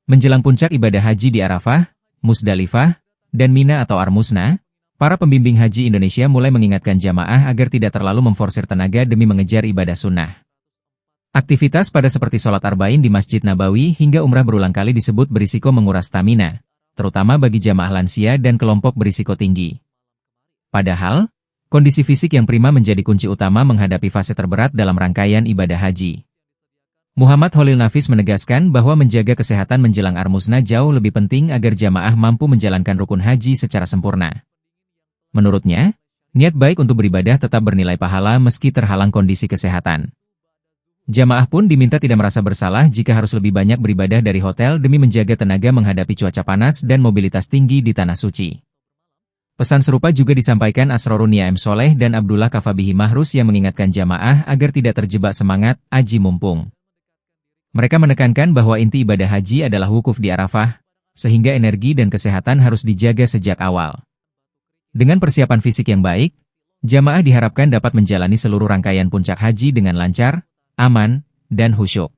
Menjelang puncak ibadah haji di Arafah, Musdalifah, dan Mina atau Armusna, para pembimbing haji Indonesia mulai mengingatkan jamaah agar tidak terlalu memforsir tenaga demi mengejar ibadah sunnah. Aktivitas pada seperti sholat arba'in di Masjid Nabawi hingga umrah berulang kali disebut berisiko menguras stamina, terutama bagi jamaah lansia dan kelompok berisiko tinggi. Padahal, kondisi fisik yang prima menjadi kunci utama menghadapi fase terberat dalam rangkaian ibadah haji. Muhammad Holil Nafis menegaskan bahwa menjaga kesehatan menjelang Armusna jauh lebih penting agar jamaah mampu menjalankan rukun haji secara sempurna. Menurutnya, niat baik untuk beribadah tetap bernilai pahala meski terhalang kondisi kesehatan. Jamaah pun diminta tidak merasa bersalah jika harus lebih banyak beribadah dari hotel demi menjaga tenaga menghadapi cuaca panas dan mobilitas tinggi di Tanah Suci. Pesan serupa juga disampaikan Asrorun Niaem Soleh dan Abdullah Kafabihi Mahrus yang mengingatkan jamaah agar tidak terjebak semangat aji mumpung. Mereka menekankan bahwa inti ibadah haji adalah wukuf di Arafah, sehingga energi dan kesehatan harus dijaga sejak awal. Dengan persiapan fisik yang baik, jamaah diharapkan dapat menjalani seluruh rangkaian puncak haji dengan lancar, aman, dan khusyuk.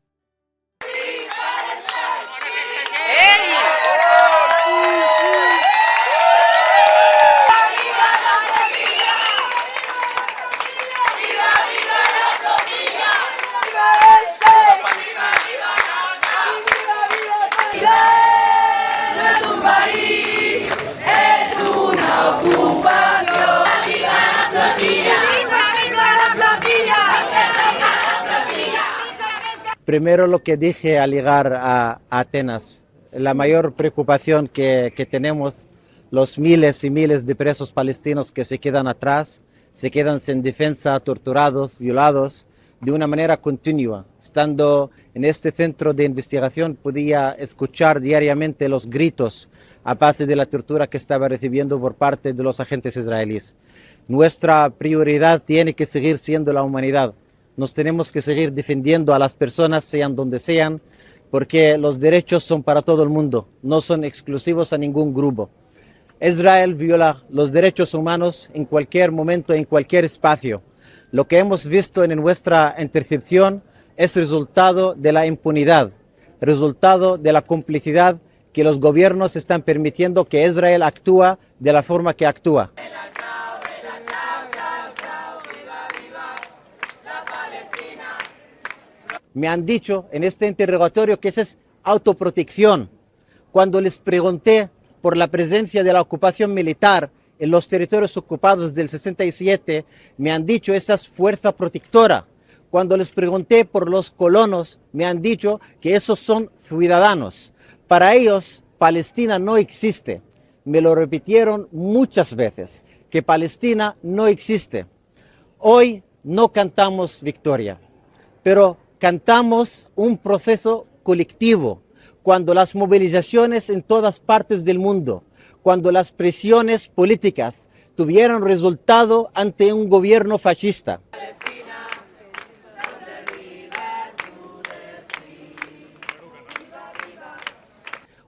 Primero lo que dije al llegar a Atenas, la mayor preocupación que tenemos, los miles y miles de presos palestinos que se quedan atrás, se quedan sin defensa, torturados, violados, de una manera continua. Estando en este centro de investigación podía escuchar diariamente los gritos a base de la tortura que estaba recibiendo por parte de los agentes israelíes. Nuestra prioridad tiene que seguir siendo la humanidad. Nos tenemos que seguir defendiendo a las personas, sean donde sean, porque los derechos son para todo el mundo, no son exclusivos a ningún grupo. Israel viola los derechos humanos en cualquier momento, en cualquier espacio. Lo que hemos visto en nuestra intercepción es resultado de la impunidad, resultado de la complicidad que los gobiernos están permitiendo que Israel actúe de la forma que actúa. Me han dicho en este interrogatorio que esa es autoprotección. Cuando les pregunté por la presencia de la ocupación militar en los territorios ocupados del 67, me han dicho esa es fuerza protectora. Cuando les pregunté por los colonos, me han dicho que esos son ciudadanos. Para ellos, Palestina no existe. Me lo repitieron muchas veces, que Palestina no existe. Hoy no cantamos victoria, pero cantamos un proceso colectivo, cuando las movilizaciones en todas partes del mundo, cuando las presiones políticas tuvieron resultado ante un gobierno fascista.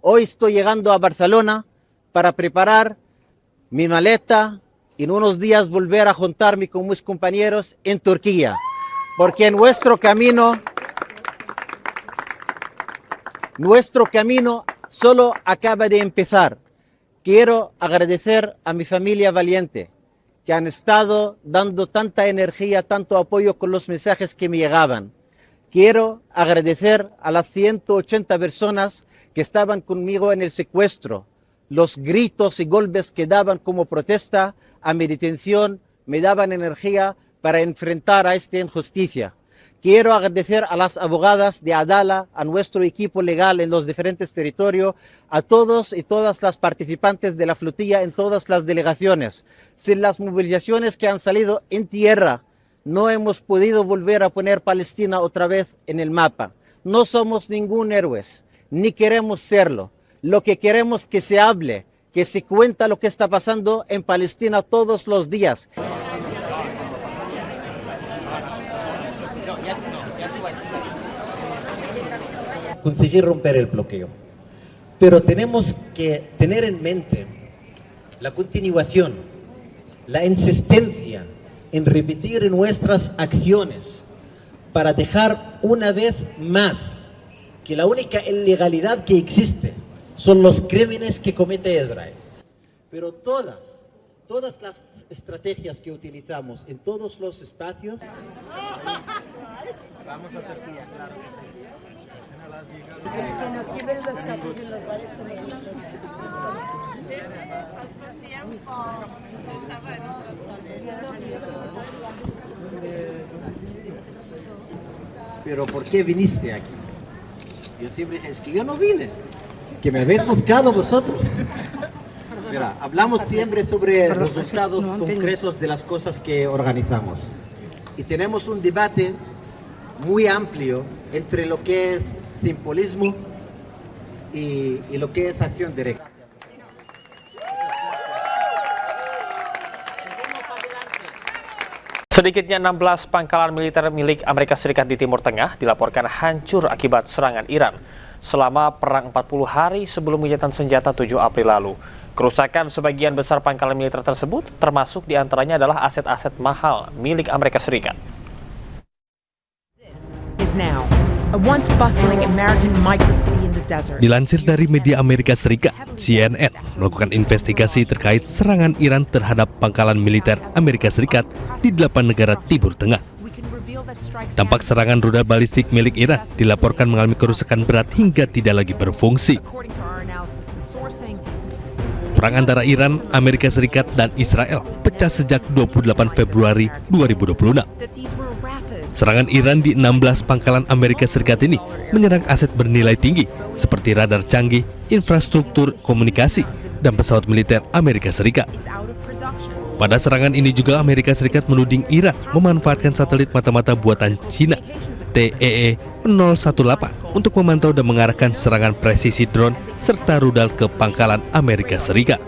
Hoy estoy llegando a Barcelona para preparar mi maleta y en unos días volver a juntarme con mis compañeros en Turquía. Porque nuestro camino solo acaba de empezar. Quiero agradecer a mi familia valiente, que han estado dando tanta energía, tanto apoyo con los mensajes que me llegaban. Quiero agradecer a las 180 personas que estaban conmigo en el secuestro. Los gritos y golpes que daban como protesta a mi detención me daban energía para enfrentar a esta injusticia. Quiero agradecer a las abogadas de Adala, a nuestro equipo legal en los diferentes territorios, a todos y todas las participantes de la flotilla en todas las delegaciones. Sin las movilizaciones que han salido en tierra, no hemos podido volver a poner Palestina otra vez en el mapa. No somos ningún héroe, ni queremos serlo. Lo que queremos es que se hable, que se cuenta lo que está pasando en Palestina todos los días. Conseguir romper el bloqueo. Pero tenemos que tener en mente la continuación, la insistencia en repetir nuestras acciones para dejar una vez más que la única ilegalidad que existe son los crímenes que comete Israel. Pero todas las estrategias que utilizamos en todos los espacios... Vamos a Turquía, claro. Que nos sirven los tacos en los bares son Pero ¿por qué viniste aquí? Yo siempre dije, es que yo no vine, que me habéis buscado vosotros. Mira, hablamos siempre sobre los resultados concretos de las cosas que organizamos. Y tenemos un debate muy amplio entre lo que es simbolismo y lo que es acción directa. Sedikitnya 16 pangkalan militer milik Amerika Serikat di Timur Tengah dilaporkan hancur akibat serangan Iran selama perang 40 hari sebelum gencatan senjata 7 April lalu. Kerusakan sebagian besar pangkalan militer tersebut termasuk diantaranya adalah aset-aset mahal milik Amerika Serikat. Dilansir dari media Amerika Serikat, CNN melakukan investigasi terkait serangan Iran terhadap pangkalan militer Amerika Serikat di 8 negara Timur Tengah. Dampak serangan rudal balistik milik Iran dilaporkan mengalami kerusakan berat hingga tidak lagi berfungsi. Perang antara Iran, Amerika Serikat, dan Israel pecah sejak 28 Februari 2026. Serangan Iran di 16 pangkalan Amerika Serikat ini menyerang aset bernilai tinggi seperti radar canggih, infrastruktur komunikasi, dan pesawat militer Amerika Serikat. Pada serangan ini juga Amerika Serikat menuding Iran memanfaatkan satelit mata-mata buatan Cina TEE-018 untuk memantau dan mengarahkan serangan presisi drone serta rudal ke pangkalan Amerika Serikat.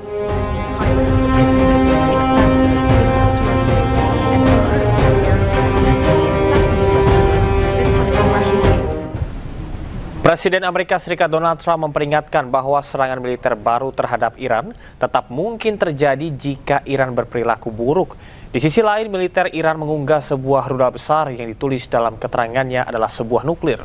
Presiden Amerika Serikat Donald Trump memperingatkan bahwa serangan militer baru terhadap Iran tetap mungkin terjadi jika Iran berperilaku buruk. Di sisi lain, militer Iran mengunggah sebuah rudal besar yang ditulis dalam keterangannya adalah sebuah nuklir.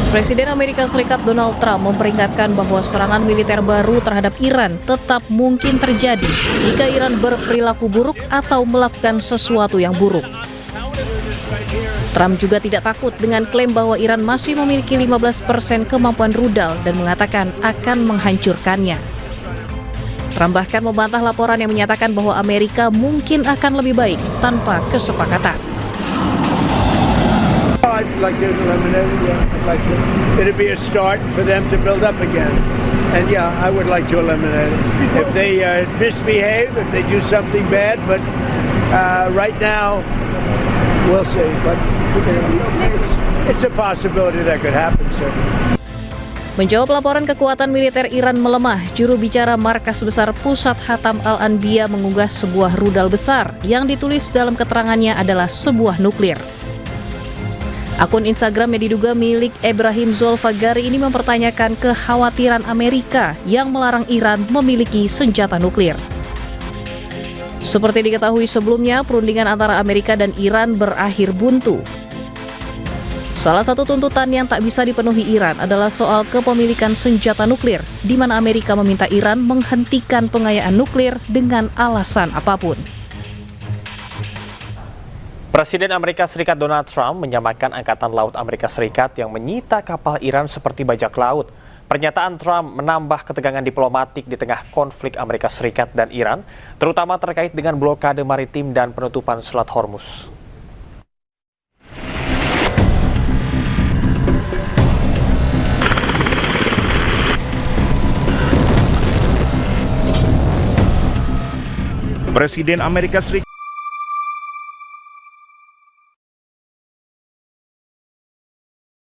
Presiden Amerika Serikat Donald Trump memperingatkan bahwa serangan militer baru terhadap Iran tetap mungkin terjadi jika Iran berperilaku buruk atau melakukan sesuatu yang buruk. Trump juga tidak takut dengan klaim bahwa Iran masih memiliki 15% kemampuan rudal dan mengatakan akan menghancurkannya. Trump bahkan membantah laporan yang menyatakan bahwa Amerika mungkin akan lebih baik tanpa kesepakatan. I'd like to eliminate it, yeah. I'd like to. It'd be a start for them to build up again. And yeah, I would like to eliminate it. If they misbehave, if they do something bad, but right now, we'll see. But it's a possibility that could happen, sir. Menjawab laporan kekuatan militer Iran melemah, juru bicara Markas Besar Pusat Hatam Al-Anbiya mengunggah sebuah rudal besar yang ditulis dalam keterangannya adalah sebuah nuklir. Akun Instagram yang diduga milik Ibrahim Zolfagari ini mempertanyakan kekhawatiran Amerika yang melarang Iran memiliki senjata nuklir. Seperti diketahui sebelumnya, perundingan antara Amerika dan Iran berakhir buntu. Salah satu tuntutan yang tak bisa dipenuhi Iran adalah soal kepemilikan senjata nuklir, di mana Amerika meminta Iran menghentikan pengayaan nuklir dengan alasan apapun. Presiden Amerika Serikat Donald Trump menyamakan Angkatan Laut Amerika Serikat yang menyita kapal Iran seperti bajak laut. Pernyataan Trump menambah ketegangan diplomatik di tengah konflik Amerika Serikat dan Iran, terutama terkait dengan blokade maritim dan penutupan Selat Hormuz. Presiden Amerika Serikat